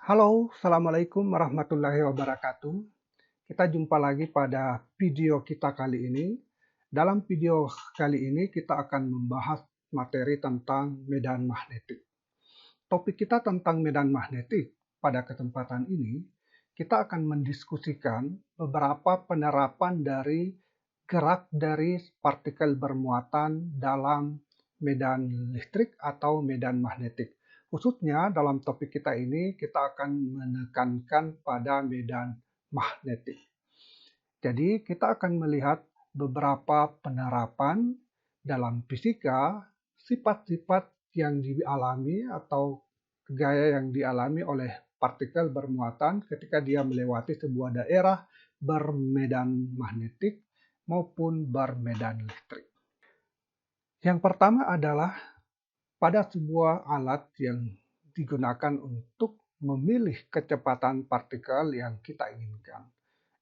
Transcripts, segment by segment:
Halo, Assalamualaikum warahmatullahi wabarakatuh. Kita jumpa lagi pada video kita kali ini. Dalam video kali ini kita akan membahas materi tentang medan magnetik. Topik kita tentang medan magnetik pada kesempatan ini, kita akan mendiskusikan beberapa penerapan dari gerak dari partikel bermuatan dalam medan listrik atau medan magnetik. Khususnya dalam topik kita ini, kita akan menekankan pada medan magnetik. Jadi, kita akan melihat beberapa penerapan dalam fisika, sifat-sifat yang dialami atau gaya yang dialami oleh partikel bermuatan ketika dia melewati sebuah daerah bermedan magnetik maupun bermedan listrik. Yang pertama adalah pada sebuah alat yang digunakan untuk memilih kecepatan partikel yang kita inginkan.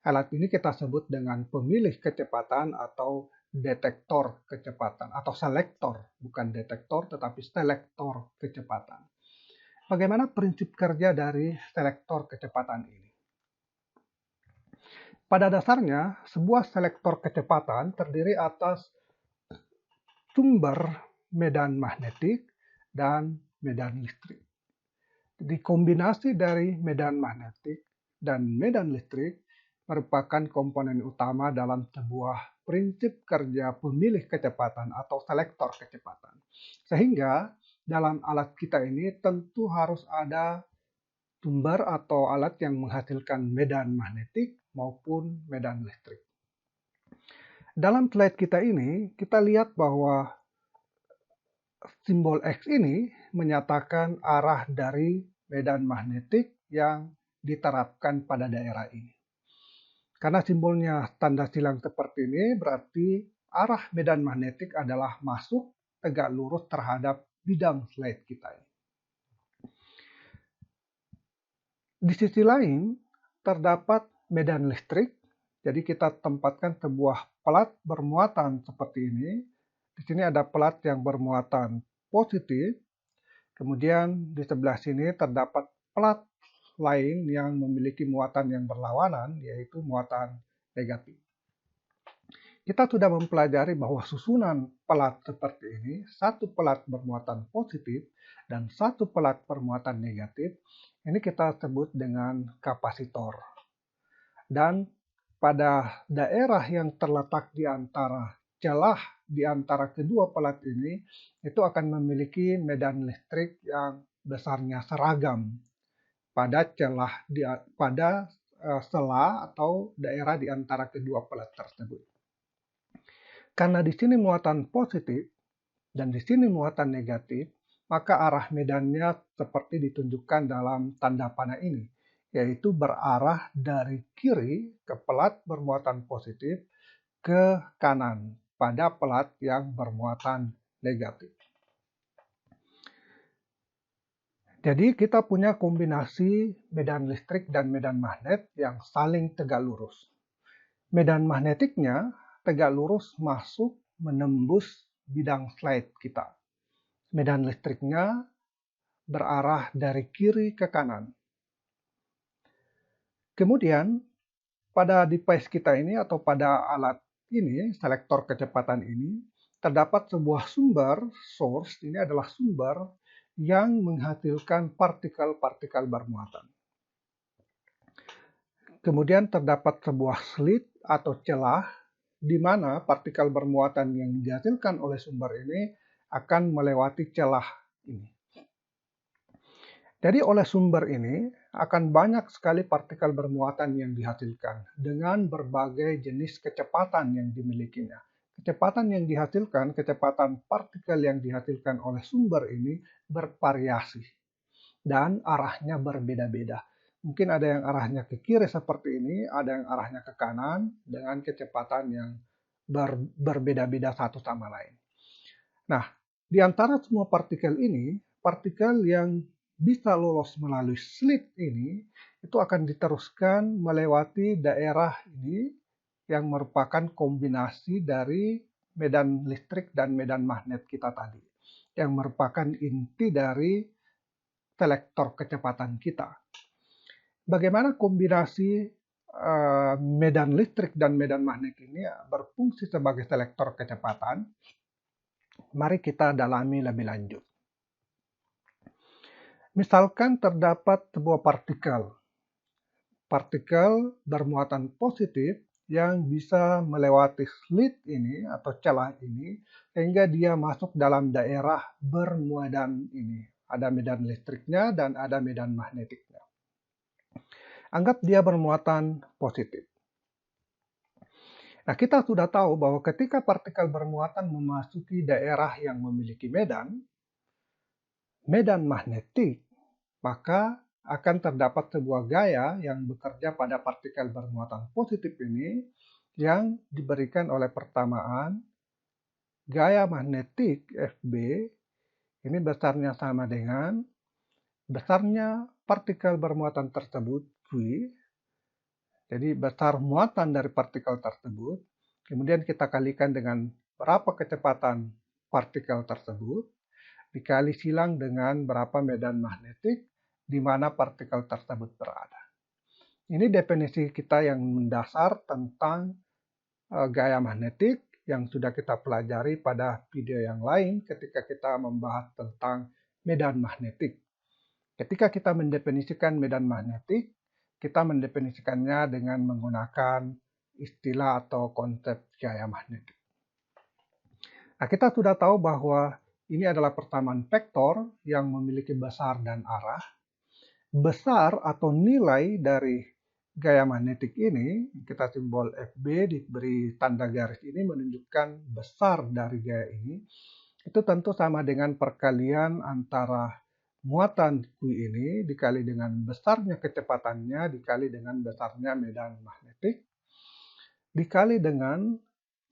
Alat ini kita sebut dengan pemilih kecepatan atau detektor kecepatan atau selektor, bukan detektor tetapi selektor kecepatan. Bagaimana prinsip kerja dari selektor kecepatan ini? Pada dasarnya, sebuah selektor kecepatan terdiri atas sumber medan magnetik dan medan listrik. Di kombinasi dari medan magnetik dan medan listrik merupakan komponen utama dalam sebuah prinsip kerja pemilih kecepatan atau selektor kecepatan. Sehingga dalam alat kita ini tentu harus ada sumber atau alat yang menghasilkan medan magnetik maupun medan listrik. Dalam slide kita ini, kita lihat bahwa simbol X ini menyatakan arah dari medan magnetik yang diterapkan pada daerah ini. Karena simbolnya tanda silang seperti ini, berarti arah medan magnetik adalah masuk tegak lurus terhadap bidang slide kita. Di sisi lain, terdapat medan listrik. Jadi kita tempatkan sebuah pelat bermuatan seperti ini. Di sini ada pelat yang bermuatan positif. Kemudian di sebelah sini terdapat pelat lain yang memiliki muatan yang berlawanan, yaitu muatan negatif. Kita sudah mempelajari bahwa susunan pelat seperti ini, satu pelat bermuatan positif dan satu pelat bermuatan negatif, ini kita sebut dengan kapasitor. Dan pada daerah yang terletak di antara celah di antara kedua pelat ini, itu akan memiliki medan listrik yang besarnya seragam pada sela atau daerah di antara kedua pelat tersebut. Karena di sini muatan positif dan di sini muatan negatif, maka arah medannya seperti ditunjukkan dalam tanda panah ini, yaitu berarah dari kiri ke pelat bermuatan positif ke kanan pada pelat yang bermuatan negatif. Jadi kita punya kombinasi medan listrik dan medan magnet yang saling tegak lurus. Medan magnetiknya tegak lurus masuk menembus bidang slide kita. Medan listriknya berarah dari kiri ke kanan. Kemudian pada device kita ini atau pada alat ini, selektor kecepatan ini, terdapat sebuah sumber, source, ini adalah sumber yang menghasilkan partikel-partikel bermuatan. Kemudian terdapat sebuah slit atau celah di mana partikel bermuatan yang dihasilkan oleh sumber ini akan melewati celah ini. Jadi oleh sumber ini akan banyak sekali partikel bermuatan yang dihasilkan dengan berbagai jenis kecepatan yang dimilikinya. Kecepatan yang dihasilkan, kecepatan partikel yang dihasilkan oleh sumber ini bervariasi dan arahnya berbeda-beda. Mungkin ada yang arahnya ke kiri seperti ini, ada yang arahnya ke kanan dengan kecepatan yang berbeda-beda satu sama lain. Nah, di antara semua partikel ini, partikel yang bisa lolos melalui slit ini, itu akan diteruskan melewati daerah ini yang merupakan kombinasi dari medan listrik dan medan magnet kita tadi, yang merupakan inti dari selektor kecepatan kita. bagaimana kombinasi medan listrik dan medan magnet ini berfungsi sebagai selektor kecepatan? Mari kita dalami lebih lanjut. Misalkan terdapat sebuah partikel bermuatan positif yang bisa melewati slit ini atau celah ini sehingga dia masuk dalam daerah bermuatan ini. Ada medan listriknya dan ada medan magnetiknya. Anggap dia bermuatan positif. Nah, kita sudah tahu bahwa ketika partikel bermuatan memasuki daerah yang memiliki medan magnetik, maka akan terdapat sebuah gaya yang bekerja pada partikel bermuatan positif ini yang diberikan oleh persamaan gaya magnetik Fb ini besarnya sama dengan besarnya partikel bermuatan tersebut Q. Jadi besar muatan dari partikel tersebut, kemudian kita kalikan dengan berapa kecepatan partikel tersebut, dikali silang dengan berapa medan magnetik di mana partikel tersebut berada. Ini definisi kita yang mendasar tentang gaya magnetik yang sudah kita pelajari pada video yang lain ketika kita membahas tentang medan magnetik. Ketika kita mendefinisikan medan magnetik, kita mendefinisikannya dengan menggunakan istilah atau konsep gaya magnetik. Nah, kita sudah tahu bahwa ini adalah persamaan vektor yang memiliki besar dan arah. Besar atau nilai dari gaya magnetik ini, kita simbol Fb diberi tanda garis ini menunjukkan besar dari gaya ini, itu tentu sama dengan perkalian antara muatan Q ini dikali dengan besarnya kecepatannya dikali dengan besarnya medan magnetik dikali dengan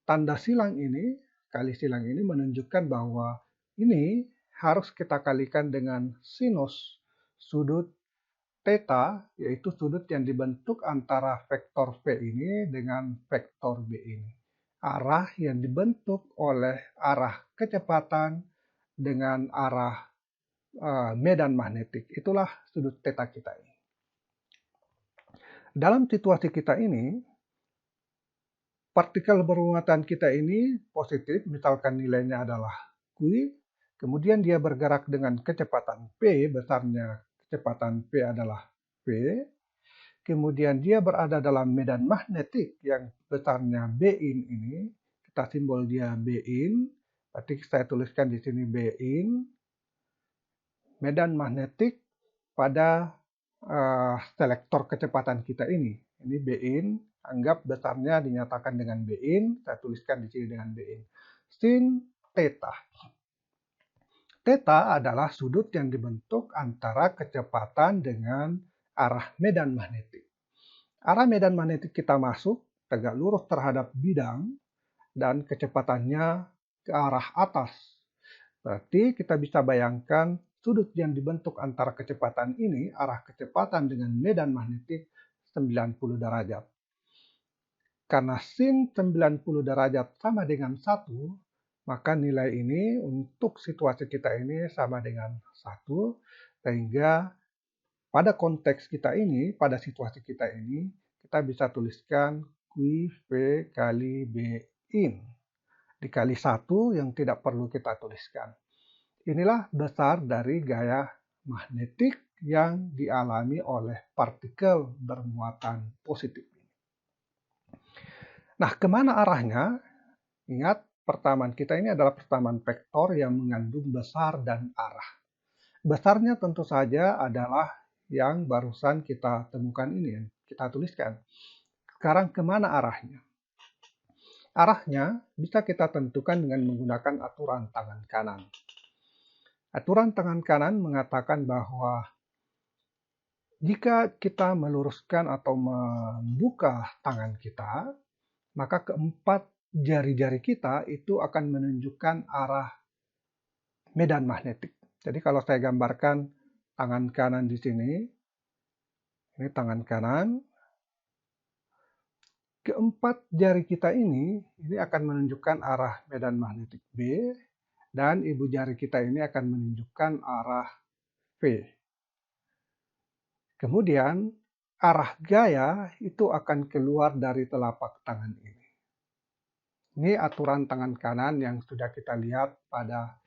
tanda silang ini, kali silang ini menunjukkan bahwa ini harus kita kalikan dengan sinus sudut theta, yaitu sudut yang dibentuk antara vektor V ini dengan vektor B ini. Arah yang dibentuk oleh arah kecepatan dengan arah medan magnetik. Itulah sudut theta kita ini. Dalam situasi kita ini, partikel bermuatan kita ini positif, misalkan nilainya adalah Q, kemudian dia bergerak dengan kecepatan P, besarnya kecepatan P adalah V, kemudian dia berada dalam medan magnetik yang besarnya Bin ini, kita simbol dia Bin, berarti saya tuliskan di sini Bin, medan magnetik pada selektor kecepatan kita ini. Ini Bin, anggap besarnya dinyatakan dengan Bin, saya tuliskan di sini dengan Bin. Sin theta. Theta adalah sudut yang dibentuk antara kecepatan dengan arah medan magnetik. Arah medan magnetik kita masuk tegak lurus terhadap bidang dan kecepatannya ke arah atas. Berarti kita bisa bayangkan sudut yang dibentuk antara kecepatan ini, arah kecepatan dengan medan magnetik 90 derajat. Karena sin 90 derajat sama dengan 1, maka nilai ini untuk situasi kita ini sama dengan 1, sehingga pada konteks kita ini, pada situasi kita ini, kita bisa tuliskan QV kali Bin dikali 1 yang tidak perlu kita tuliskan. Inilah besar dari gaya magnetik yang dialami oleh partikel bermuatan positif. Nah, kemana arahnya? Ingat, persamaan kita ini adalah persamaan vektor yang mengandung besar dan arah. Besarnya tentu saja adalah yang barusan kita temukan ini, yang kita tuliskan. Sekarang kemana arahnya? Arahnya bisa kita tentukan dengan menggunakan aturan tangan kanan. Aturan tangan kanan mengatakan bahwa jika kita meluruskan atau membuka tangan kita, maka keempat jari-jari kita itu akan menunjukkan arah medan magnetik. Jadi kalau saya gambarkan tangan kanan di sini, ini tangan kanan, keempat jari kita ini akan menunjukkan arah medan magnetik B, dan ibu jari kita ini akan menunjukkan arah V. Kemudian arah gaya itu akan keluar dari telapak tangan ini. Ini aturan tangan kanan yang sudah kita lihat pada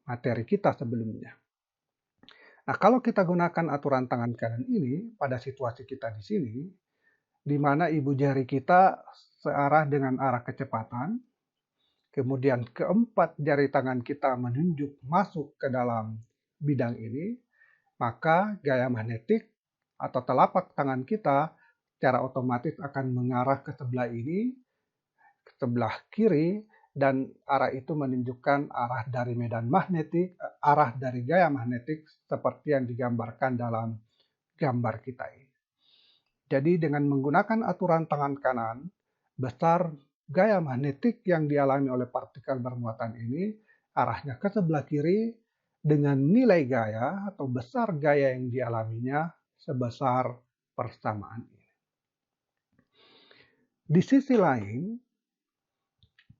materi kita sebelumnya. Nah, kalau kita gunakan aturan tangan kanan ini pada situasi kita di sini, di mana ibu jari kita searah dengan arah kecepatan, kemudian keempat jari tangan kita menunjuk masuk ke dalam bidang ini, maka gaya magnetik atau telapak tangan kita secara otomatis akan mengarah ke sebelah ini, ke sebelah kiri, dan arah itu menunjukkan arah dari medan magnetik, arah dari gaya magnetik seperti yang digambarkan dalam gambar kita ini. Jadi dengan menggunakan aturan tangan kanan, besar gaya magnetik yang dialami oleh partikel bermuatan ini arahnya ke sebelah kiri dengan nilai gaya atau besar gaya yang dialaminya sebesar persamaan ini. Di sisi lain,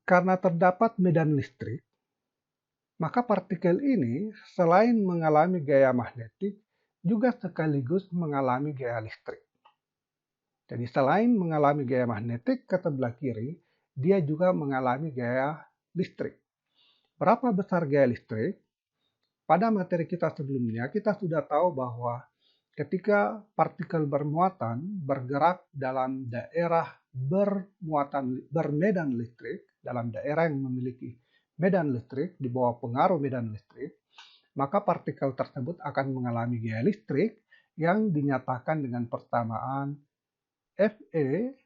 karena terdapat medan listrik, maka partikel ini selain mengalami gaya magnetik, juga sekaligus mengalami gaya listrik. Jadi selain mengalami gaya magnetik ke sebelah kiri, dia juga mengalami gaya listrik. Berapa besar gaya listrik? Pada materi kita sebelumnya, kita sudah tahu bahwa ketika partikel bermuatan bergerak dalam daerah bermedan listrik, dalam daerah yang memiliki medan listrik, di bawah pengaruh medan listrik, maka partikel tersebut akan mengalami gaya listrik yang dinyatakan dengan persamaan Fe,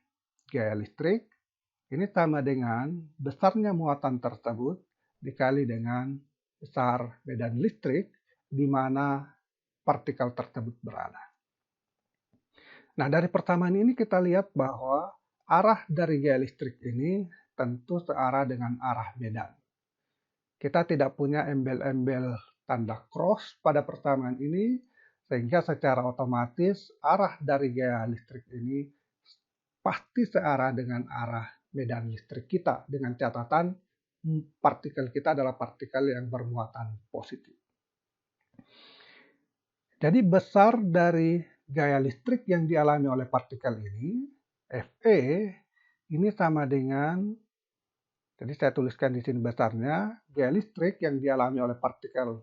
gaya listrik, ini sama dengan besarnya muatan tersebut dikali dengan besar medan listrik di mana partikel tersebut berada. Nah, dari persamaan ini kita lihat bahwa arah dari gaya listrik ini tentu searah dengan arah medan. Kita tidak punya embel-embel tanda cross pada persamaan ini, sehingga secara otomatis arah dari gaya listrik ini pasti searah dengan arah medan listrik kita, dengan catatan partikel kita adalah partikel yang bermuatan positif. Jadi besar dari gaya listrik yang dialami oleh partikel ini, Fe, ini sama dengan, jadi saya tuliskan di sini besarnya, gaya listrik yang dialami oleh partikel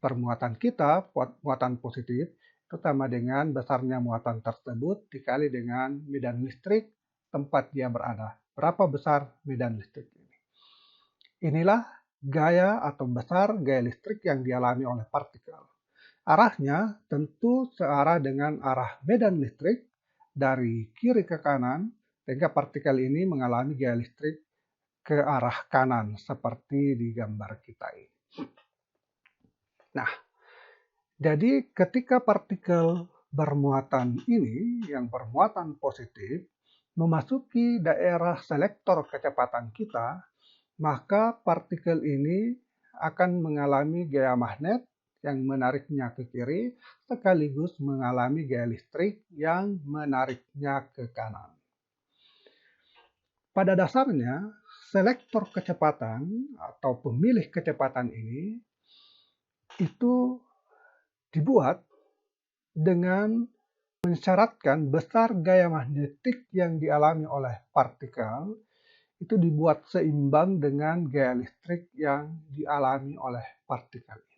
bermuatan kita, muatan positif, itu sama dengan besarnya muatan tersebut dikali dengan medan listrik tempat dia berada. Berapa besar medan listrik ini? Inilah gaya atau besar gaya listrik yang dialami oleh partikel. Arahnya tentu searah dengan arah medan listrik dari kiri ke kanan, sehingga partikel ini mengalami gaya listrik ke arah kanan seperti di gambar kita ini. Nah, jadi ketika partikel bermuatan ini, yang bermuatan positif, memasuki daerah selektor kecepatan kita, maka partikel ini akan mengalami gaya magnet yang menariknya ke kiri, sekaligus mengalami gaya listrik yang menariknya ke kanan. Pada dasarnya, selektor kecepatan atau pemilih kecepatan ini itu dibuat dengan mensyaratkan besar gaya magnetik yang dialami oleh partikel itu dibuat seimbang dengan gaya listrik yang dialami oleh partikel ini.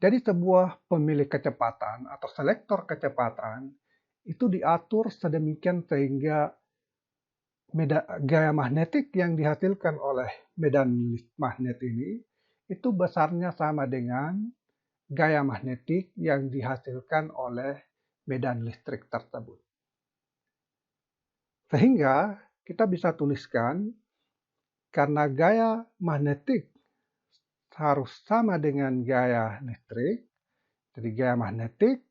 Jadi sebuah pemilih kecepatan atau selektor kecepatan itu diatur sedemikian sehingga gaya magnetik yang dihasilkan oleh medan magnet ini itu besarnya sama dengan gaya magnetik yang dihasilkan oleh medan listrik tersebut. Sehingga kita bisa tuliskan karena gaya magnetik harus sama dengan gaya listrik, jadi gaya magnetik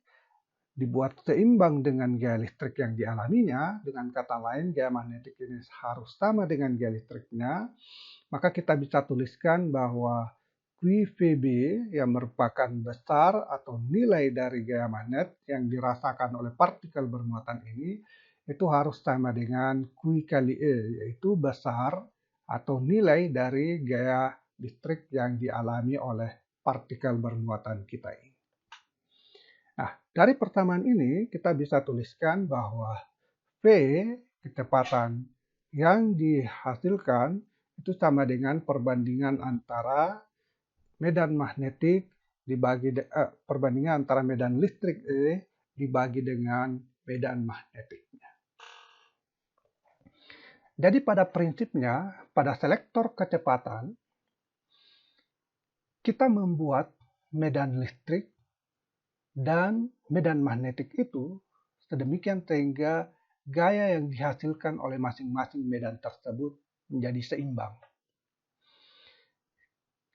dibuat seimbang dengan gaya listrik yang dialaminya, dengan kata lain gaya magnetik ini harus sama dengan gaya listriknya, maka kita bisa tuliskan bahwa QVB yang merupakan besar atau nilai dari gaya magnet yang dirasakan oleh partikel bermuatan ini itu harus sama dengan Q kali E, yaitu besar atau nilai dari gaya listrik yang dialami oleh partikel bermuatan kita ini. Nah, dari persamaan ini kita bisa tuliskan bahwa V, kecepatan yang dihasilkan itu sama dengan perbandingan antara medan magnetik perbandingan antara medan listrik E dibagi dengan medan magnetiknya. Jadi pada prinsipnya, pada selektor kecepatan, kita membuat medan listrik dan medan magnetik itu sedemikian sehingga gaya yang dihasilkan oleh masing-masing medan tersebut menjadi seimbang.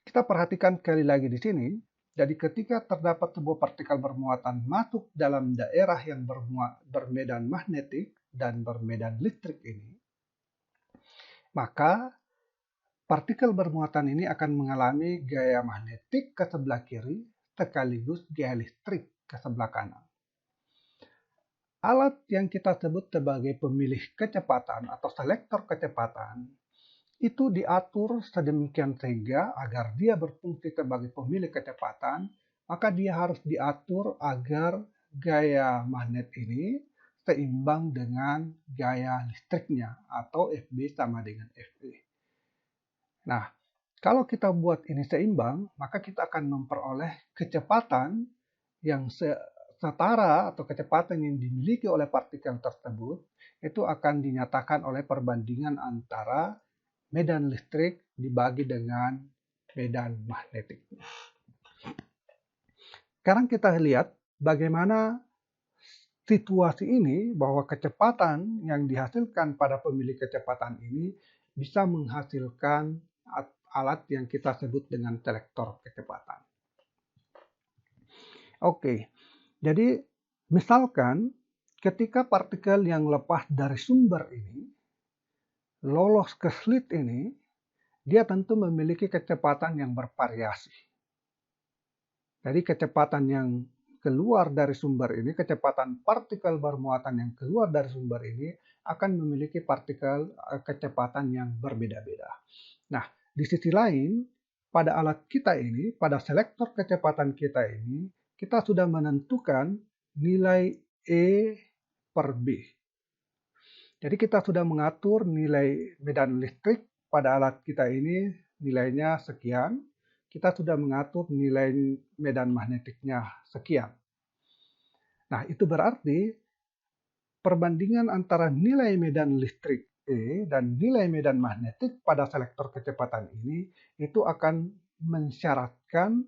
Kita perhatikan sekali lagi di sini, jadi ketika terdapat sebuah partikel bermuatan masuk dalam daerah yang bermedan magnetik dan bermedan listrik ini, maka partikel bermuatan ini akan mengalami gaya magnetik ke sebelah kiri sekaligus gaya listrik ke sebelah kanan. Alat yang kita sebut sebagai pemilih kecepatan atau selektor kecepatan itu diatur sedemikian sehingga agar dia berfungsi sebagai pemilih kecepatan, maka dia harus diatur agar gaya magnet ini seimbang dengan gaya listriknya atau FB sama dengan FE. Nah, kalau kita buat ini seimbang, maka kita akan memperoleh kecepatan yang setara atau kecepatan yang dimiliki oleh partikel tersebut itu akan dinyatakan oleh perbandingan antara medan listrik dibagi dengan medan magnetik. Sekarang kita lihat bagaimana situasi ini bahwa kecepatan yang dihasilkan pada pemilih kecepatan ini bisa menghasilkan alat yang kita sebut dengan selektor kecepatan. Oke, jadi misalkan ketika partikel yang lepas dari sumber ini lolos ke slit ini, dia tentu memiliki kecepatan yang bervariasi. Jadi kecepatan yang keluar dari sumber ini, kecepatan partikel bermuatan yang keluar dari sumber ini akan memiliki kecepatan yang berbeda-beda. Nah, di sisi lain, pada alat kita ini, pada selektor kecepatan kita ini, kita sudah menentukan nilai E per B. Jadi kita sudah mengatur nilai medan listrik pada alat kita ini nilainya sekian. Kita sudah mengatur nilai medan magnetiknya sekian. Nah, itu berarti perbandingan antara nilai medan listrik E dan nilai medan magnetik pada selektor kecepatan ini itu akan mensyaratkan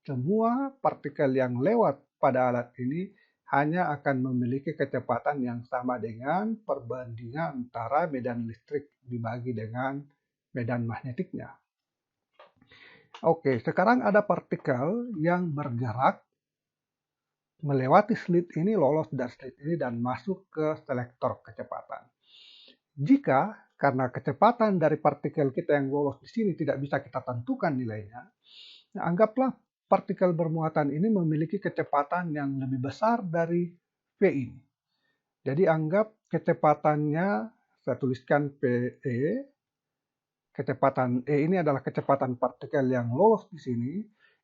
semua partikel yang lewat pada alat ini hanya akan memiliki kecepatan yang sama dengan perbandingan antara medan listrik dibagi dengan medan magnetiknya. Oke, sekarang ada partikel yang bergerak melewati slit ini, lolos dari slit ini dan masuk ke selektor kecepatan. Jika karena kecepatan dari partikel kita yang lolos di sini tidak bisa kita tentukan nilainya, anggaplah partikel bermuatan ini memiliki kecepatan yang lebih besar dari V ini. Jadi anggap kecepatannya, saya tuliskan PE, kecepatan E ini adalah kecepatan partikel yang lolos di sini,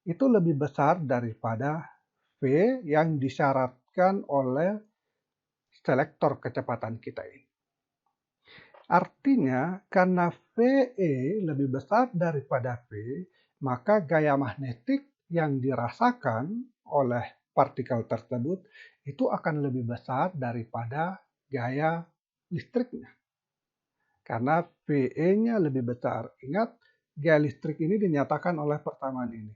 itu lebih besar daripada V yang disyaratkan oleh selektor kecepatan kita ini. Artinya, karena VE lebih besar daripada V, maka gaya magnetik yang dirasakan oleh partikel tersebut itu akan lebih besar daripada gaya listriknya. Karena VE-nya lebih besar. Ingat, gaya listrik ini dinyatakan oleh persamaan ini.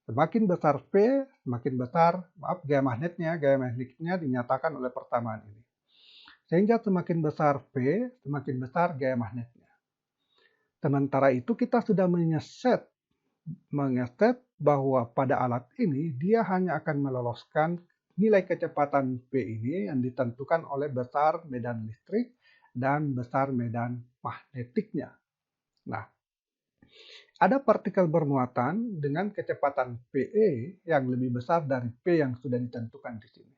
Semakin besar V, semakin besar, gaya magnetiknya dinyatakan oleh persamaan ini. Sehingga semakin besar V, semakin besar gaya magnetnya. Sementara itu kita sudah mengeset bahwa pada alat ini dia hanya akan meloloskan nilai kecepatan V ini yang ditentukan oleh besar medan listrik dan besar medan magnetiknya. Nah, ada partikel bermuatan dengan kecepatan PE yang lebih besar dari P yang sudah ditentukan di sini.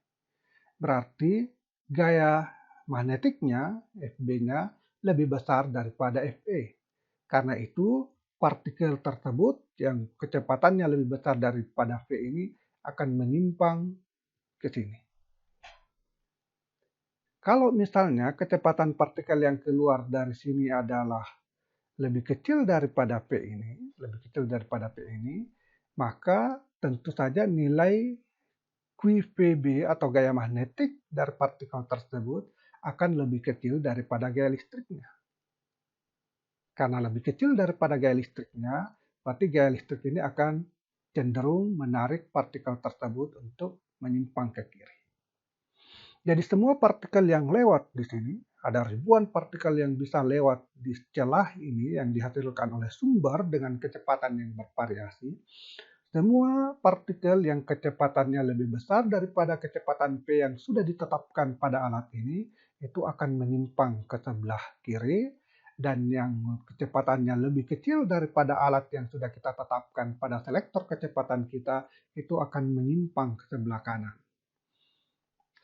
Berarti gaya magnetiknya, FB-nya, lebih besar daripada FE. Karena itu, partikel tersebut yang kecepatannya lebih besar daripada V ini akan menyimpang ke sini. Kalau misalnya kecepatan partikel yang keluar dari sini adalah lebih kecil daripada P ini, maka tentu saja nilai QVB atau gaya magnetik dari partikel tersebut akan lebih kecil daripada gaya listriknya. Karena lebih kecil daripada gaya listriknya, berarti gaya listrik ini akan cenderung menarik partikel tersebut untuk menyimpang ke kiri. Jadi semua partikel yang lewat di sini, ada ribuan partikel yang bisa lewat di celah ini yang dihasilkan oleh sumber dengan kecepatan yang bervariasi. Semua partikel yang kecepatannya lebih besar daripada kecepatan P yang sudah ditetapkan pada alat ini, itu akan menyimpang ke sebelah kiri, dan yang kecepatannya lebih kecil daripada alat yang sudah kita tetapkan pada selektor kecepatan kita, itu akan menyimpang ke sebelah kanan.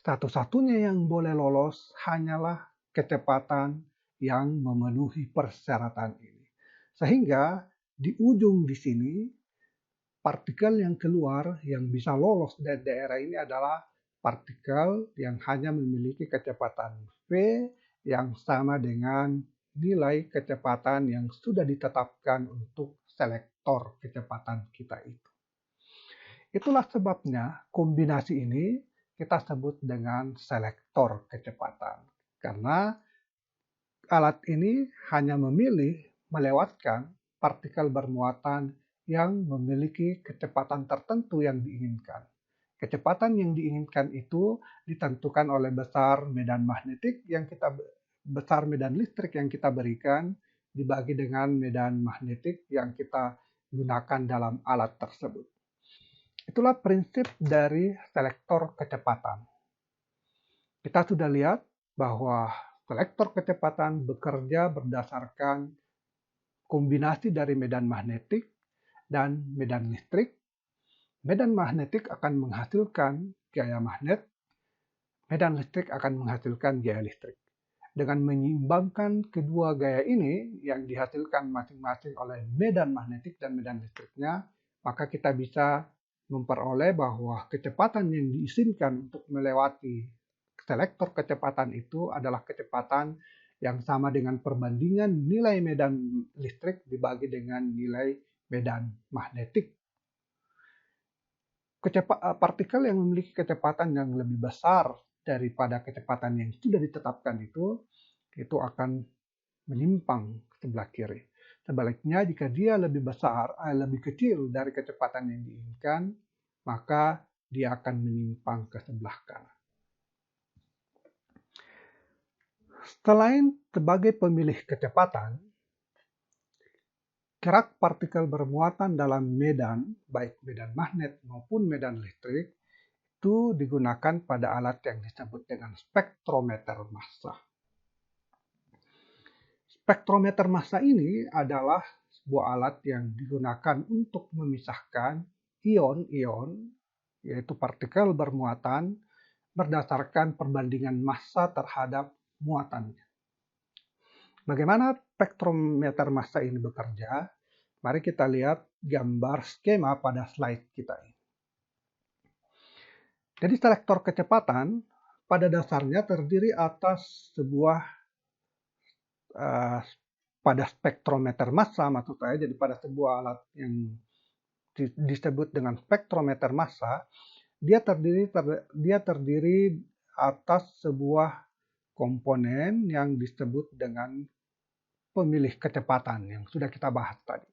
Satu-satunya yang boleh lolos hanyalah kecepatan yang memenuhi persyaratan ini. Sehingga di ujung di sini, partikel yang keluar yang bisa lolos dari daerah ini adalah partikel yang hanya memiliki kecepatan V yang sama dengan nilai kecepatan yang sudah ditetapkan untuk selektor kecepatan kita itu. Itulah sebabnya kombinasi ini kita sebut dengan selektor kecepatan. Karena alat ini hanya memilih melewatkan partikel bermuatan yang memiliki kecepatan tertentu yang diinginkan. Kecepatan yang diinginkan itu ditentukan oleh besar medan listrik yang kita berikan dibagi dengan medan magnetik yang kita gunakan dalam alat tersebut. Itulah prinsip dari selektor kecepatan. Kita sudah lihat bahwa selektor kecepatan bekerja berdasarkan kombinasi dari medan magnetik dan medan listrik. Medan magnetik akan menghasilkan gaya magnet, medan listrik akan menghasilkan gaya listrik. Dengan menyeimbangkan kedua gaya ini yang dihasilkan masing-masing oleh medan magnetik dan medan listriknya, maka kita bisa memperoleh bahwa kecepatan yang diizinkan untuk melewati selektor kecepatan itu adalah kecepatan yang sama dengan perbandingan nilai medan listrik dibagi dengan nilai medan magnetik. Partikel yang memiliki kecepatan yang lebih besar daripada kecepatan yang sudah ditetapkan itu akan menyimpang ke sebelah kiri. Sebaliknya, jika dia lebih kecil dari kecepatan yang diinginkan, maka dia akan menyimpang ke sebelah kanan. Selain sebagai pemilih kecepatan, gerak partikel bermuatan dalam medan, baik medan magnet maupun medan listrik, itu digunakan pada alat yang disebut dengan spektrometer massa. Spektrometer massa ini adalah sebuah alat yang digunakan untuk memisahkan ion-ion, yaitu partikel bermuatan, berdasarkan perbandingan massa terhadap muatannya. Bagaimana spektrometer massa ini bekerja? Mari kita lihat gambar skema pada slide kita ini. Jadi selektor kecepatan pada dasarnya terdiri atas sebuah pada spektrometer massa, maksud saya, jadi pada sebuah alat yang disebut dengan spektrometer massa, dia terdiri atas sebuah komponen yang disebut dengan pemilih kecepatan yang sudah kita bahas tadi.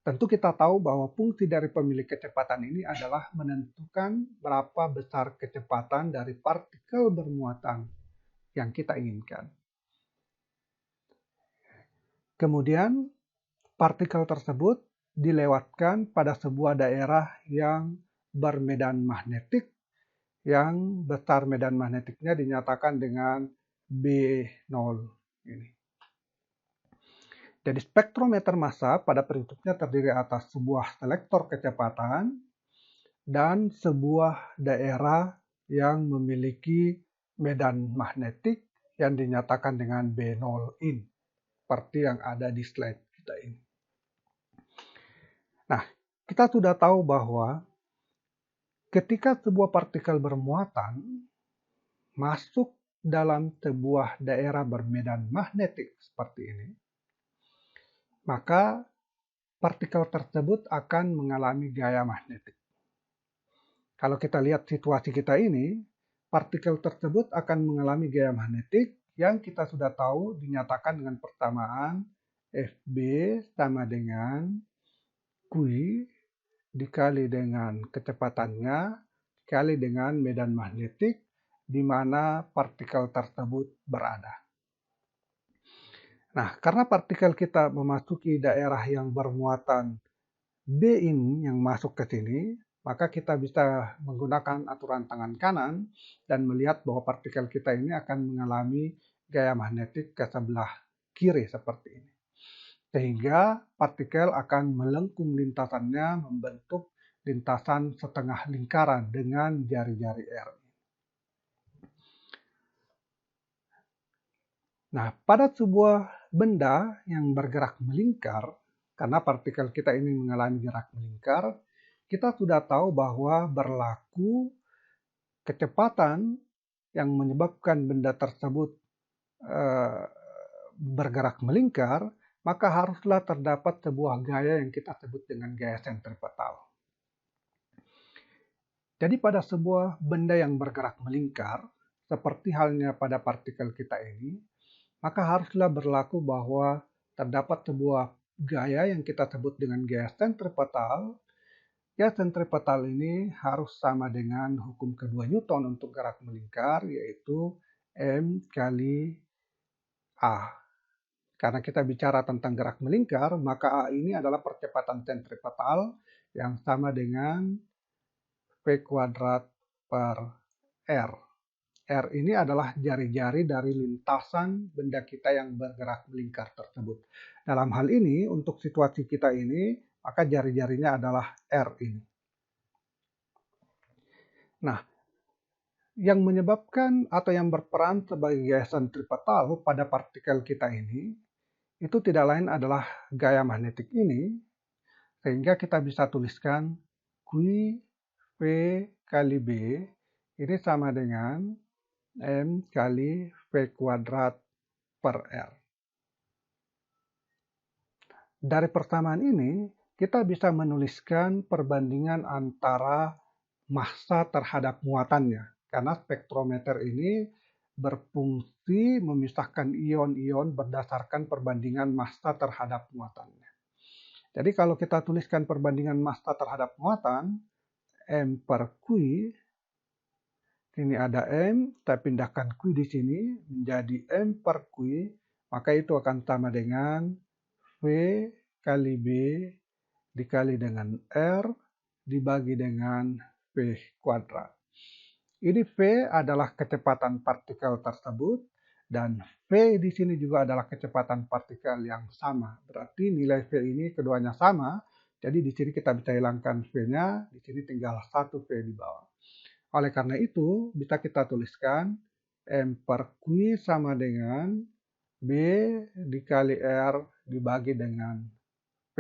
Tentu kita tahu bahwa fungsi dari pemilih kecepatan ini adalah menentukan berapa besar kecepatan dari partikel bermuatan yang kita inginkan. Kemudian partikel tersebut dilewatkan pada sebuah daerah yang bermedan magnetik, yang besar medan magnetiknya dinyatakan dengan B0 ini. Jadi spektrometer massa pada prinsipnya terdiri atas sebuah selektor kecepatan dan sebuah daerah yang memiliki medan magnetik yang dinyatakan dengan B0 in, seperti yang ada di slide kita ini. Nah, kita sudah tahu bahwa Ketika sebuah partikel bermuatan masuk dalam sebuah daerah bermedan magnetik seperti ini, maka partikel tersebut akan mengalami gaya magnetik. Kalau kita lihat situasi kita ini, partikel tersebut akan mengalami gaya magnetik yang kita sudah tahu dinyatakan dengan persamaan Fb sama dengan Q dikali dengan kecepatannya dikali dengan medan magnetik di mana partikel tersebut berada. Nah, karena partikel kita memasuki daerah yang bermuatan B ini yang masuk ke sini, maka kita bisa menggunakan aturan tangan kanan dan melihat bahwa partikel kita ini akan mengalami gaya magnetik ke sebelah kiri seperti ini. Sehingga partikel akan melengkung lintasannya membentuk lintasan setengah lingkaran dengan jari-jari R. Nah, pada sebuah benda yang bergerak melingkar, karena partikel kita ini mengalami gerak melingkar, kita sudah tahu bahwa berlaku kecepatan yang menyebabkan benda tersebut bergerak melingkar, maka haruslah terdapat sebuah gaya yang kita sebut dengan gaya sentripetal. Jadi pada sebuah benda yang bergerak melingkar, seperti halnya pada partikel kita ini, maka haruslah berlaku bahwa terdapat sebuah gaya yang kita sebut dengan gaya sentripetal. Gaya sentripetal ini harus sama dengan hukum kedua Newton untuk gerak melingkar, yaitu M kali A. Karena kita bicara tentang gerak melingkar, maka A ini adalah percepatan sentripetal yang sama dengan V kuadrat per R. R ini adalah jari-jari dari lintasan benda kita yang bergerak melingkar tersebut. Dalam hal ini, untuk situasi kita ini, maka jari-jarinya adalah R ini. Nah, yang menyebabkan atau yang berperan sebagai gaya sentripetal pada partikel kita ini, itu tidak lain adalah gaya magnetik ini, sehingga kita bisa tuliskan Q V kali B ini sama dengan M kali V kuadrat per R. Dari persamaan ini, kita bisa menuliskan perbandingan antara massa terhadap muatannya. Karena spektrometer ini berfungsi memisahkan ion-ion berdasarkan perbandingan massa terhadap muatannya. Jadi kalau kita tuliskan perbandingan massa terhadap muatan, M per Q, ini ada M, kita pindahkan Q di sini menjadi M per Q, maka itu akan sama dengan V kali B dikali dengan R dibagi dengan V kuadrat. Ini V adalah kecepatan partikel tersebut dan V di sini juga adalah kecepatan partikel yang sama. Berarti nilai V ini keduanya sama. Jadi di sini kita bisa hilangkan V-nya, di sini tinggal satu V di bawah. Oleh karena itu, bisa kita tuliskan M per Q sama dengan B dikali R dibagi dengan V.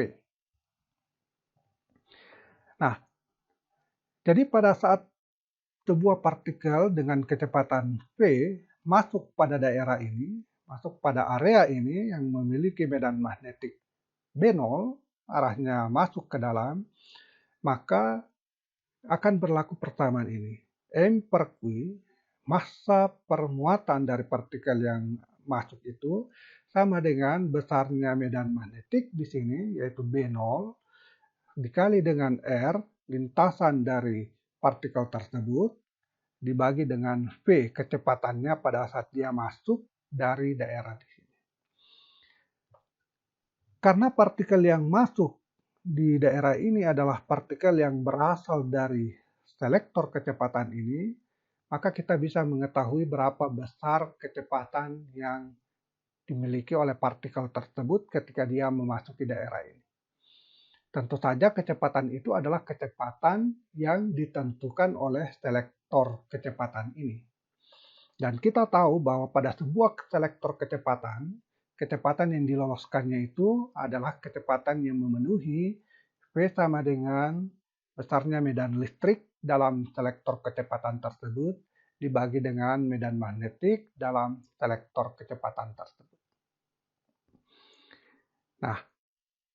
Nah, jadi pada saat sebuah partikel dengan kecepatan V masuk pada daerah ini, masuk pada area ini yang memiliki medan magnetik B0, arahnya masuk ke dalam, maka akan berlaku persamaan ini. M per Q, massa permuatan dari partikel yang masuk itu sama dengan besarnya medan magnetik di sini, yaitu B0, dikali dengan R, lintasan dari partikel tersebut, dibagi dengan V, kecepatannya pada saat dia masuk dari daerah di sini. Karena partikel yang masuk di daerah ini adalah partikel yang berasal dari selektor kecepatan ini, maka kita bisa mengetahui berapa besar kecepatan yang dimiliki oleh partikel tersebut ketika dia memasuki daerah ini. Tentu saja kecepatan itu adalah kecepatan yang ditentukan oleh selektor kecepatan ini. Dan kita tahu bahwa pada sebuah selektor kecepatan, kecepatan yang diloloskannya itu adalah kecepatan yang memenuhi V sama dengan Besarnya medan listrik dalam selektor kecepatan tersebut dibagi dengan medan magnetik dalam selektor kecepatan tersebut. Nah,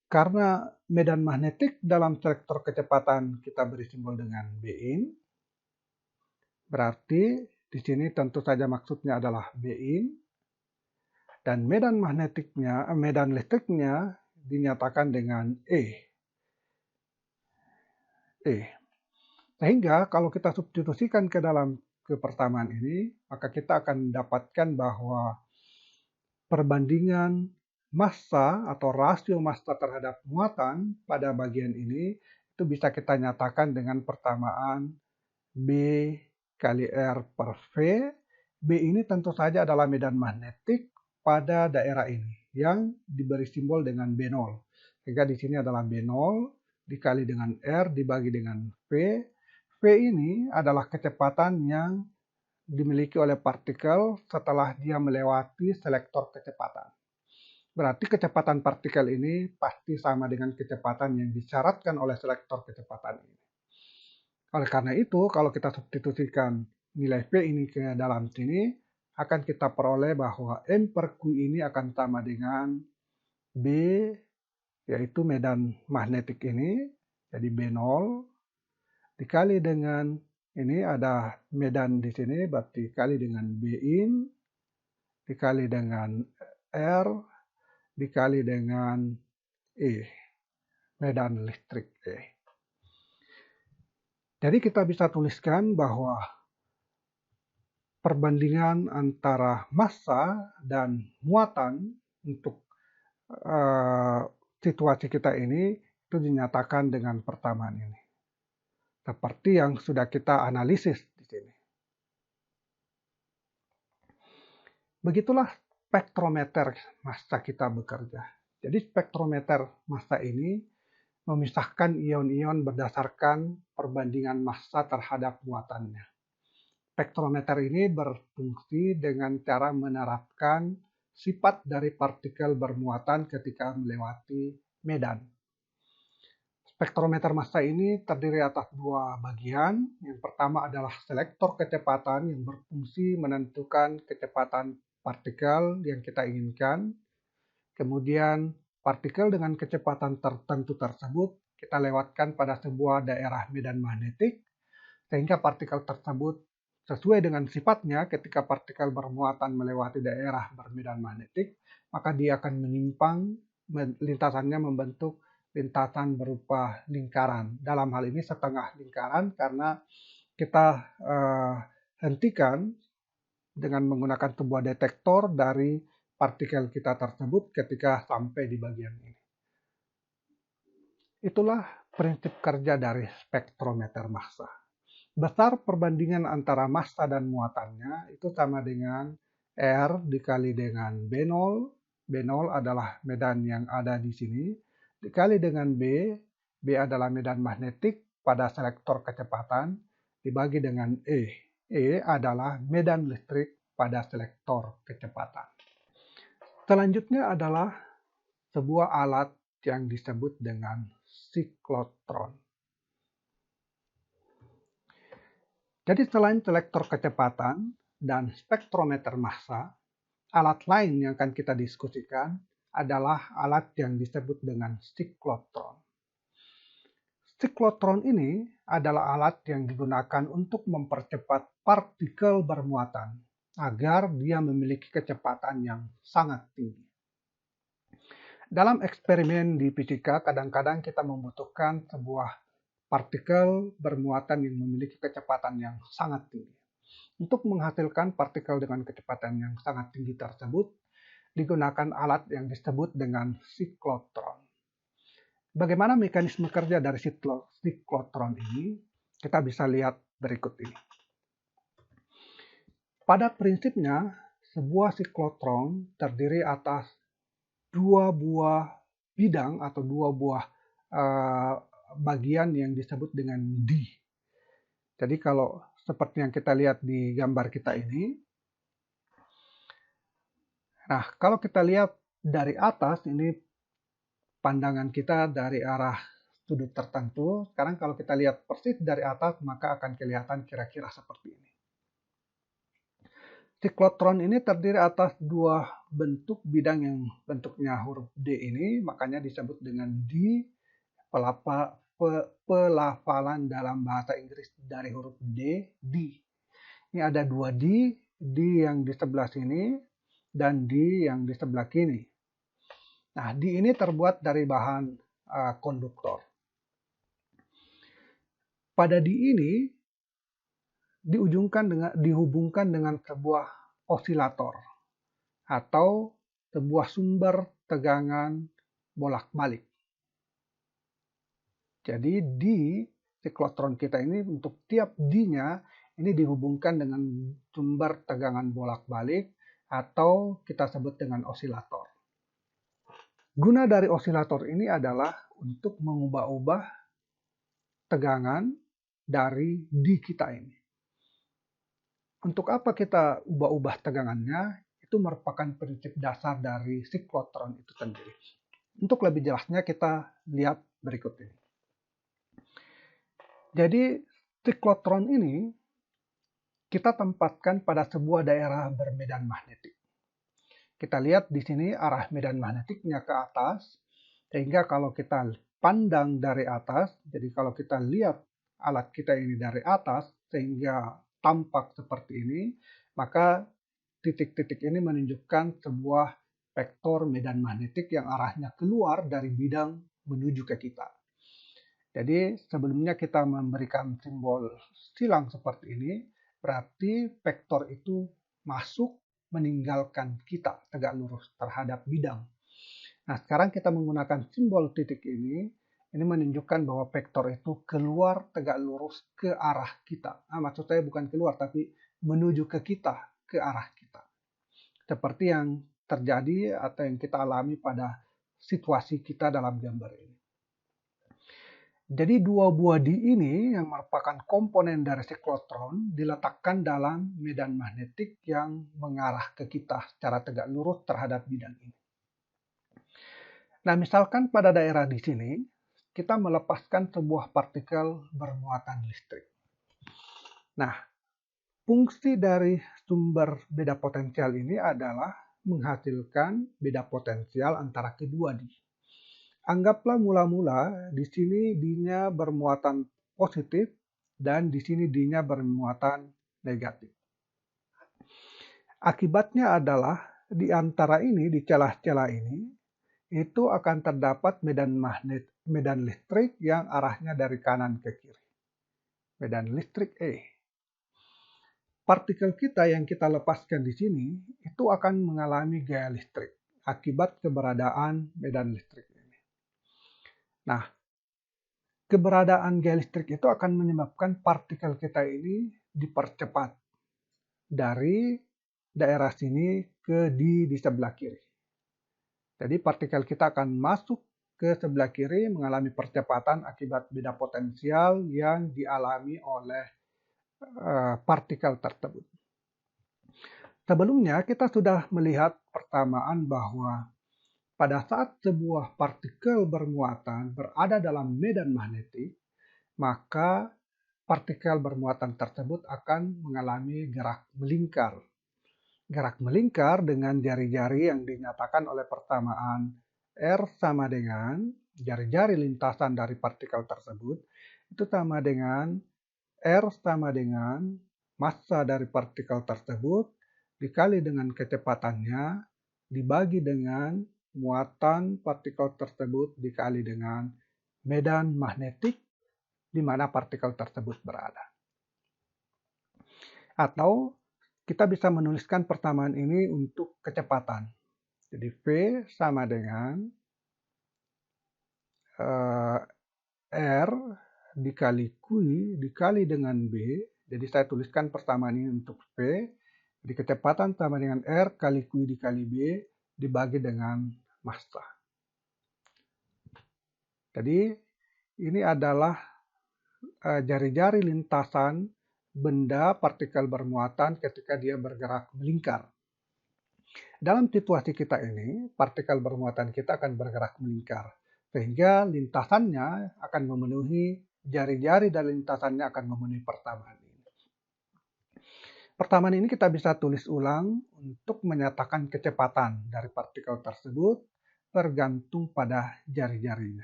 karena medan magnetik dalam selektor kecepatan kita beri simbol dengan Bin, berarti di sini tentu saja maksudnya adalah Bin, dan medan listriknya dinyatakan dengan E. Sehingga kalau kita substitusikan ke dalam kepersamaan ini, maka kita akan mendapatkan bahwa perbandingan massa atau rasio massa terhadap muatan pada bagian ini itu bisa kita nyatakan dengan persamaan B kali R per V. B ini tentu saja adalah medan magnetik pada daerah ini yang diberi simbol dengan B0. Sehingga di sini adalah B0 dikali dengan R dibagi dengan V. V ini adalah kecepatan yang dimiliki oleh partikel setelah dia melewati selektor kecepatan. Berarti kecepatan partikel ini pasti sama dengan kecepatan yang disyaratkan oleh selektor kecepatan ini. Oleh karena itu, kalau kita substitusikan nilai V ini ke dalam sini, akan kita peroleh bahwa M per Q ini akan sama dengan B, yaitu medan magnetik ini, jadi B0, dikali dengan ini ada medan di sini, berarti dikali dengan Bin, dikali dengan R, dikali dengan E, medan listrik E. Jadi kita bisa tuliskan bahwa perbandingan antara massa dan muatan untuk situasi kita ini itu dinyatakan dengan persamaan ini. Seperti yang sudah kita analisis di sini. Begitulah spektrometer massa kita bekerja. Jadi spektrometer massa ini memisahkan ion-ion berdasarkan perbandingan massa terhadap muatannya. Spektrometer ini berfungsi dengan cara menerapkan sifat dari partikel bermuatan ketika melewati medan. Spektrometer massa ini terdiri atas dua bagian. Yang pertama adalah selektor kecepatan yang berfungsi menentukan kecepatan partikel yang kita inginkan. Kemudian partikel dengan kecepatan tertentu tersebut kita lewatkan pada sebuah daerah medan magnetik, sehingga partikel tersebut sesuai dengan sifatnya ketika partikel bermuatan melewati daerah bermedan magnetik, maka dia akan menyimpang, lintasannya membentuk lintasan berupa lingkaran. Dalam hal ini setengah lingkaran karena kita hentikan dengan menggunakan sebuah detektor dari partikel kita tersebut ketika sampai di bagian ini. Itulah prinsip kerja dari spektrometer massa. Besar perbandingan antara massa dan muatannya itu sama dengan R dikali dengan B0. B0 adalah medan yang ada di sini. Dikali dengan B. B adalah medan magnetik pada selektor kecepatan. Dibagi dengan E. E adalah medan listrik pada selektor kecepatan. Selanjutnya adalah sebuah alat yang disebut dengan siklotron. Jadi selain selektor kecepatan dan spektrometer massa, alat lain yang akan kita diskusikan adalah alat yang disebut dengan siklotron. Siklotron ini adalah alat yang digunakan untuk mempercepat partikel bermuatan agar dia memiliki kecepatan yang sangat tinggi. Dalam eksperimen di fisika, kadang-kadang kita membutuhkan sebuah partikel bermuatan yang memiliki kecepatan yang sangat tinggi. Untuk menghasilkan partikel dengan kecepatan yang sangat tinggi tersebut, digunakan alat yang disebut dengan siklotron. Bagaimana mekanisme kerja dari siklotron ini? Kita bisa lihat berikut ini. Pada prinsipnya, sebuah siklotron terdiri atas dua buah bidang atau dua buah bagian yang disebut dengan D. Jadi kalau seperti yang kita lihat di gambar kita ini, nah kalau kita lihat dari atas, ini pandangan kita dari arah sudut tertentu. Sekarang kalau kita lihat persis dari atas, maka akan kelihatan kira-kira seperti ini. Siklotron ini terdiri atas dua bentuk bidang yang bentuknya huruf D ini, makanya disebut dengan D. Pelafalan dalam bahasa Inggris dari huruf D, D. Ini ada dua D yang di sebelah sini dan D yang di sebelah kiri. Nah, D ini terbuat dari bahan konduktor. Pada D ini dihubungkan dengan sebuah osilator atau sebuah sumber tegangan bolak-balik. Jadi di siklotron kita ini untuk tiap D-nya ini dihubungkan dengan sumber tegangan bolak-balik atau kita sebut dengan osilator. Guna dari osilator ini adalah untuk mengubah-ubah tegangan dari D kita ini. Untuk apa kita ubah-ubah tegangannya? Itu merupakan prinsip dasar dari siklotron itu sendiri. Untuk lebih jelasnya kita lihat berikut ini. Jadi siklotron ini kita tempatkan pada sebuah daerah bermedan magnetik. Kita lihat di sini arah medan magnetiknya ke atas, sehingga kalau kita pandang dari atas, jadi kalau kita lihat alat kita ini dari atas, sehingga tampak seperti ini, maka titik-titik ini menunjukkan sebuah vektor medan magnetik yang arahnya keluar dari bidang menuju ke kita. Jadi sebelumnya kita memberikan simbol silang seperti ini, berarti vektor itu masuk meninggalkan kita tegak lurus terhadap bidang. Nah, sekarang kita menggunakan simbol titik ini menunjukkan bahwa vektor itu keluar tegak lurus ke arah kita. Nah, maksud saya bukan keluar, tapi menuju ke kita, ke arah kita. Seperti yang terjadi atau yang kita alami pada situasi kita dalam gambar ini. Jadi dua buah D ini yang merupakan komponen dari siklotron diletakkan dalam medan magnetik yang mengarah ke kita secara tegak lurus terhadap bidang ini. Nah, misalkan pada daerah di sini kita melepaskan sebuah partikel bermuatan listrik. Nah, fungsi dari sumber beda potensial ini adalah menghasilkan beda potensial antara kedua D. Anggaplah mula-mula di sini D-nya bermuatan positif dan di sini D-nya bermuatan negatif. Akibatnya adalah di antara ini, di celah-celah ini, itu akan terdapat medan listrik yang arahnya dari kanan ke kiri. Medan listrik E. Partikel kita yang kita lepaskan di sini itu akan mengalami gaya listrik akibat keberadaan medan listrik. Nah, keberadaan gaya listrik itu akan menyebabkan partikel kita ini dipercepat dari daerah sini ke di sebelah kiri. Jadi partikel kita akan masuk ke sebelah kiri mengalami percepatan akibat beda potensial yang dialami oleh partikel tersebut. Sebelumnya kita sudah melihat persamaan bahwa pada saat sebuah partikel bermuatan berada dalam medan magnetik, maka partikel bermuatan tersebut akan mengalami gerak melingkar. Gerak melingkar dengan jari-jari yang dinyatakan oleh persamaan R sama dengan jari-jari lintasan dari partikel tersebut, itu sama dengan R sama dengan massa dari partikel tersebut dikali dengan kecepatannya dibagi dengan muatan partikel tersebut dikali dengan medan magnetik di mana partikel tersebut berada. Atau kita bisa menuliskan persamaan ini untuk kecepatan. Jadi V sama dengan R dikali Q dikali dengan B. Jadi saya tuliskan persamaan ini untuk V. Jadi kecepatan sama dengan R kali Q dikali B dibagi dengan massa. Jadi ini adalah jari-jari lintasan benda partikel bermuatan ketika dia bergerak melingkar. Dalam situasi kita ini, partikel bermuatan kita akan bergerak melingkar. sehingga lintasannya akan memenuhi, jari-jari dari lintasannya akan memenuhi pertamaan ini. Pertamaan ini kita bisa tulis ulang untuk menyatakan kecepatan dari partikel tersebut tergantung pada jari-jarinya.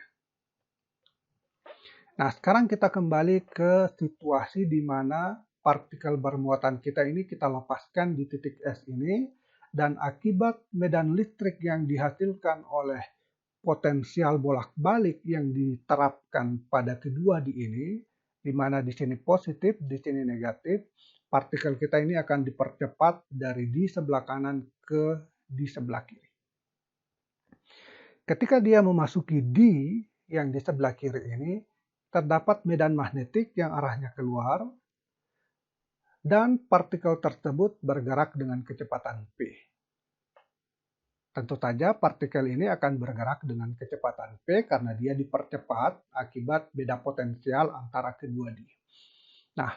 Nah, sekarang kita kembali ke situasi di mana partikel bermuatan kita ini kita lepaskan di titik S ini, dan akibat medan listrik yang dihasilkan oleh potensial bolak-balik yang diterapkan pada kedua di ini, di mana di sini positif, di sini negatif, partikel kita ini akan dipercepat dari di sebelah kanan ke di sebelah kiri. Ketika dia memasuki di yang di sebelah kiri ini, terdapat medan magnetik yang arahnya keluar, dan partikel tersebut bergerak dengan kecepatan P. Tentu saja partikel ini akan bergerak dengan kecepatan P karena dia dipercepat akibat beda potensial antara kedua dia. Nah,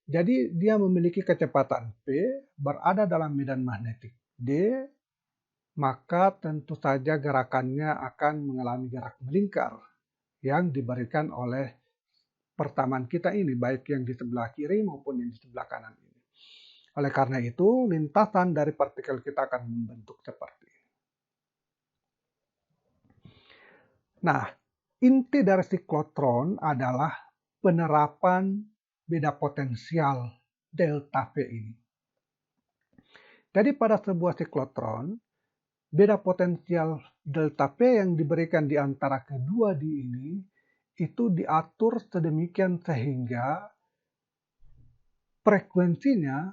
jadi dia memiliki kecepatan P berada dalam medan magnetik D, maka tentu saja gerakannya akan mengalami gerak melingkar yang diberikan oleh pertamaan kita ini, baik yang di sebelah kiri maupun yang di sebelah kanan ini. Oleh karena itu, lintasan dari partikel kita akan membentuk seperti ini. Nah, inti dari siklotron adalah penerapan beda potensial delta P ini. Jadi pada sebuah siklotron, beda potensial delta P yang diberikan di antara kedua di ini itu diatur sedemikian sehingga frekuensinya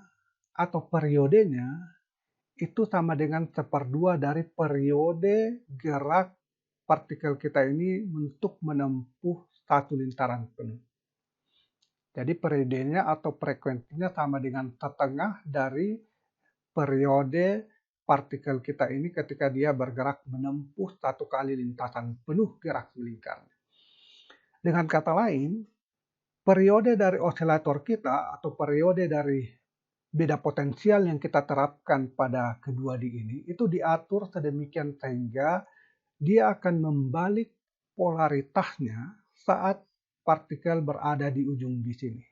atau periodenya itu sama dengan 1/2 dari periode gerak partikel kita ini untuk menempuh satu lingkaran penuh. Jadi periodenya atau frekuensinya sama dengan setengah dari periode partikel kita ini ketika dia bergerak menempuh satu kali lintasan penuh gerak melingkarnya. Dengan kata lain, periode dari osilator kita atau periode dari beda potensial yang kita terapkan pada kedua di ini itu diatur sedemikian sehingga dia akan membalik polaritasnya saat partikel berada di ujung di sini.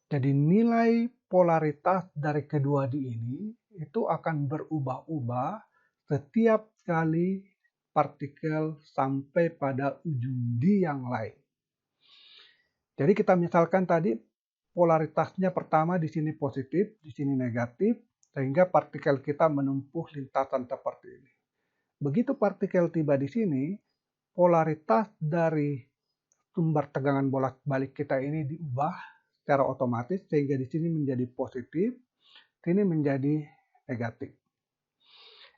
Jadi nilai polaritas dari kedua di ini itu akan berubah-ubah setiap kali partikel sampai pada ujung di yang lain. Jadi kita misalkan tadi polaritasnya pertama di sini positif, di sini negatif, sehingga partikel kita menempuh lintasan seperti ini. Begitu partikel tiba di sini, polaritas dari sumber tegangan bolak-balik kita ini diubah secara otomatis sehingga di sini menjadi positif, sini menjadi negatif.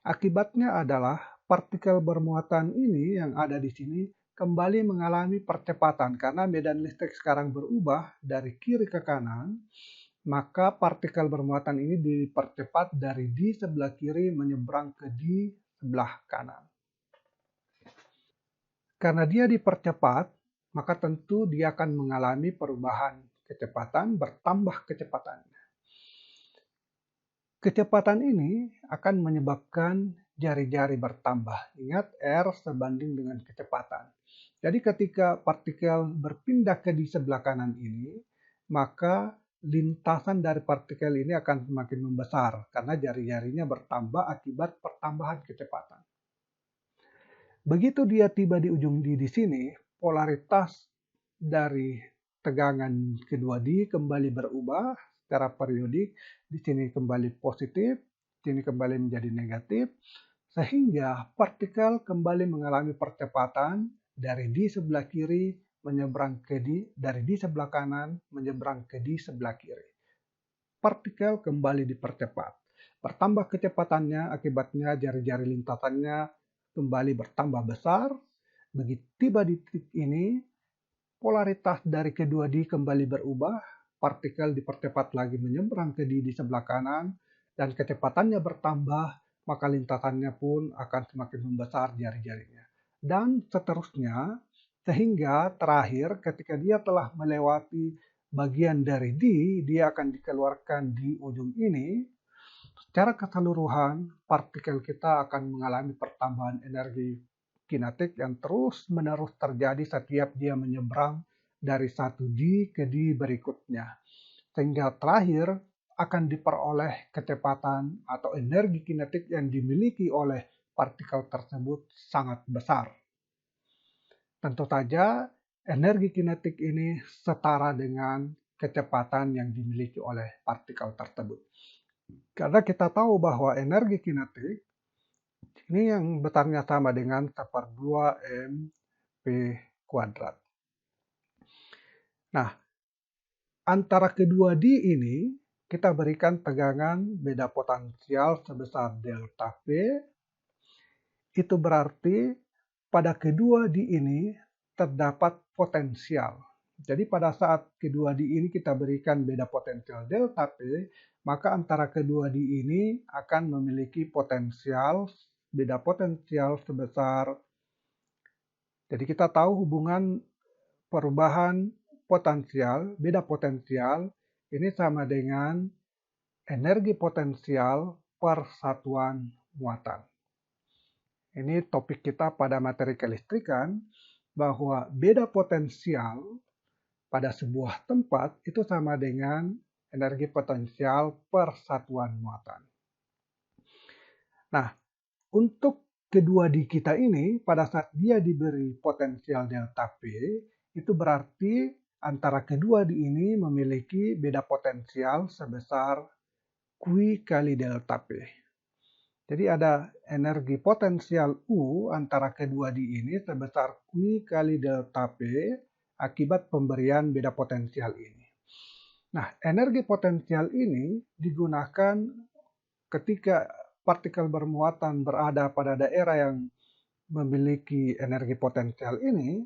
Akibatnya adalah partikel bermuatan ini yang ada di sini kembali mengalami percepatan karena medan listrik sekarang berubah dari kiri ke kanan, maka partikel bermuatan ini dipercepat dari di sebelah kiri menyeberang ke di sebelah kanan. Karena dia dipercepat, maka tentu dia akan mengalami perubahan kecepatan, bertambah kecepatannya. Kecepatan ini akan menyebabkan jari-jari bertambah. Ingat, R sebanding dengan kecepatan. Jadi ketika partikel berpindah ke di sebelah kanan ini, maka lintasan dari partikel ini akan semakin membesar karena jari-jarinya bertambah akibat pertambahan kecepatan. Begitu dia tiba di ujung di sini, polaritas dari tegangan kedua di kembali berubah secara periodik. Di sini kembali positif, di sini kembali menjadi negatif, sehingga partikel kembali mengalami percepatan dari di sebelah kiri menyeberang ke di, dari di sebelah kanan menyeberang ke di sebelah kiri. Partikel kembali dipercepat. Bertambah kecepatannya, akibatnya jari-jari lintasannya kembali bertambah besar. Begitu tiba di titik ini, polaritas dari kedua di kembali berubah, partikel dipercepat lagi menyeberang ke di sebelah kanan, dan kecepatannya bertambah, maka lintasannya pun akan semakin membesar jari-jarinya. Dan seterusnya, sehingga terakhir ketika dia telah melewati bagian dari di, dia akan dikeluarkan di ujung ini. Secara keseluruhan, partikel kita akan mengalami pertambahan energi kinetik yang terus-menerus terjadi setiap dia menyeberang dari satu D ke D berikutnya. Sehingga terakhir akan diperoleh kecepatan atau energi kinetik yang dimiliki oleh partikel tersebut sangat besar. Tentu saja energi kinetik ini setara dengan kecepatan yang dimiliki oleh partikel tersebut. Karena kita tahu bahwa energi kinetik ini yang besarnya sama dengan 1/2 mv kuadrat. Nah, antara kedua D ini kita berikan tegangan beda potensial sebesar delta P. Itu berarti pada kedua D ini terdapat potensial. Jadi pada saat kedua D ini kita berikan beda potensial delta P, maka antara kedua D ini akan memiliki beda potensial sebesar. Jadi kita tahu hubungan perubahan potensial, beda potensial, ini sama dengan energi potensial per satuan muatan. Ini topik kita pada materi kelistrikan, bahwa beda potensial pada sebuah tempat itu sama dengan energi potensial per satuan muatan. Nah, untuk kedua D kita ini, pada saat dia diberi potensial delta P, itu berarti antara kedua D ini memiliki beda potensial sebesar Q kali delta P. Jadi ada energi potensial U antara kedua D ini sebesar Q kali delta P akibat pemberian beda potensial ini. Nah, energi potensial ini digunakan ketika partikel bermuatan berada pada daerah yang memiliki energi potensial ini.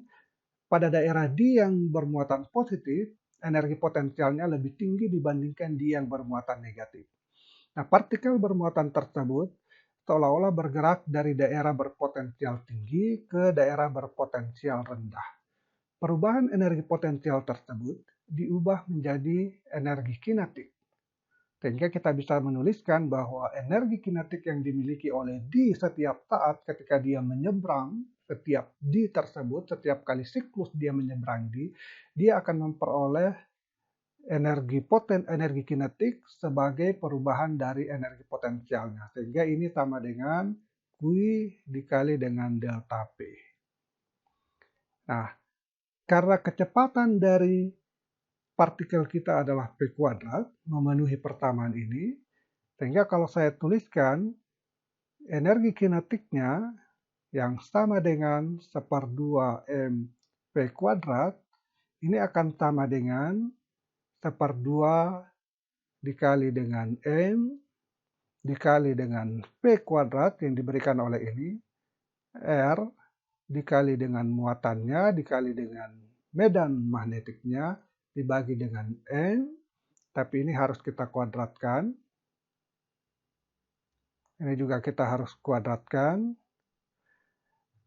Pada daerah D yang bermuatan positif, energi potensialnya lebih tinggi dibandingkan D yang bermuatan negatif. Nah, partikel bermuatan tersebut seolah-olah bergerak dari daerah berpotensial tinggi ke daerah berpotensial rendah. Perubahan energi potensial tersebut diubah menjadi energi kinetik. Sehingga kita bisa menuliskan bahwa energi kinetik yang dimiliki oleh D setiap saat ketika dia menyeberang, setiap D tersebut, setiap kali siklus dia menyeberang D, dia akan memperoleh energi kinetik sebagai perubahan dari energi potensialnya. Sehingga ini sama dengan Q dikali dengan delta P. Nah, karena kecepatan dari partikel kita adalah P kuadrat, memenuhi persamaan ini, sehingga kalau saya tuliskan energi kinetiknya yang sama dengan 1/2 mv kuadrat, ini akan sama dengan 1/2 dikali dengan M dikali dengan P kuadrat yang diberikan oleh ini, R dikali dengan muatannya dikali dengan medan magnetiknya dibagi dengan N, tapi ini harus kita kuadratkan. Ini juga kita harus kuadratkan.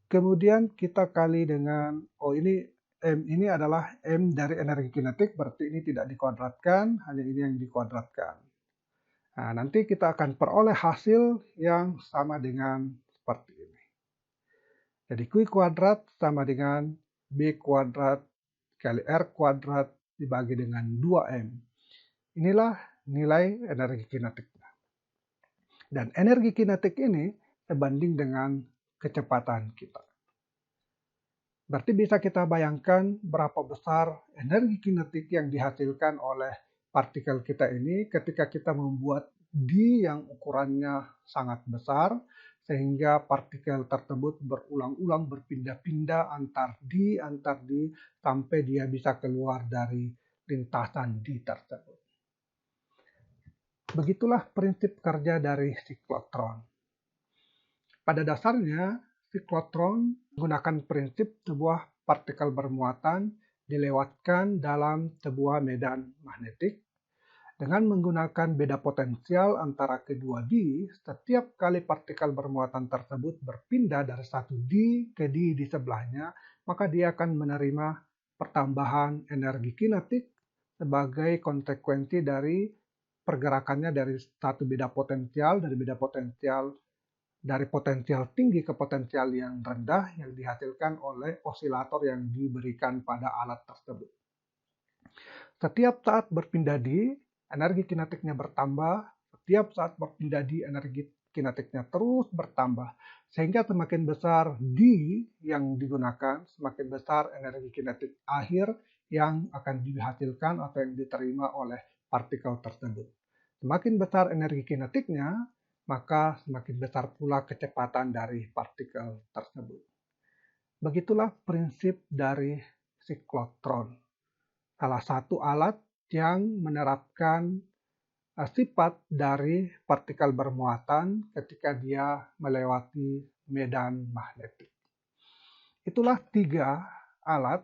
Kemudian kita kali dengan, ini M ini adalah M dari energi kinetik, berarti ini tidak dikuadratkan, hanya ini yang dikuadratkan. Nah, nanti kita akan peroleh hasil yang sama dengan seperti ini. Jadi Q kuadrat sama dengan B kuadrat kali R kuadrat dibagi dengan 2M. Inilah nilai energi kinetiknya. Dan energi kinetik ini sebanding dengan kecepatan kita. Berarti bisa kita bayangkan berapa besar energi kinetik yang dihasilkan oleh partikel kita ini ketika kita membuat D yang ukurannya sangat besar, sehingga partikel tersebut berulang-ulang berpindah-pindah antar D sampai dia bisa keluar dari lintasan D tersebut. Begitulah prinsip kerja dari siklotron. Pada dasarnya, siklotron menggunakan prinsip sebuah partikel bermuatan dilewatkan dalam sebuah medan magnetik. Dengan menggunakan beda potensial antara kedua D, setiap kali partikel bermuatan tersebut berpindah dari satu D ke D di sebelahnya, maka dia akan menerima pertambahan energi kinetik sebagai konsekuensi dari pergerakannya dari satu beda potensial dari potensial tinggi ke potensial yang rendah yang dihasilkan oleh osilator yang diberikan pada alat tersebut. Setiap saat berpindah di, energi kinetiknya bertambah. Setiap saat berpindah di, energi kinetiknya terus bertambah. Sehingga semakin besar di yang digunakan, semakin besar energi kinetik akhir yang akan dihasilkan atau yang diterima oleh partikel tersebut. Semakin besar energi kinetiknya, maka semakin besar pula kecepatan dari partikel tersebut. Begitulah prinsip dari siklotron, salah satu alat yang menerapkan sifat dari partikel bermuatan ketika dia melewati medan magnetik. Itulah 3 alat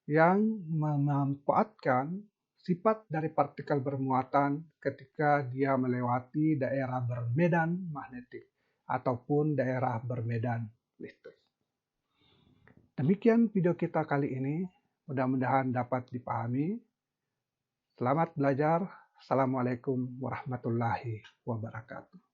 yang memanfaatkan sifat dari partikel bermuatan ketika dia melewati daerah bermedan magnetik ataupun daerah bermedan listrik. Demikian video kita kali ini, mudah-mudahan dapat dipahami. Selamat belajar. Assalamualaikum warahmatullahi wabarakatuh.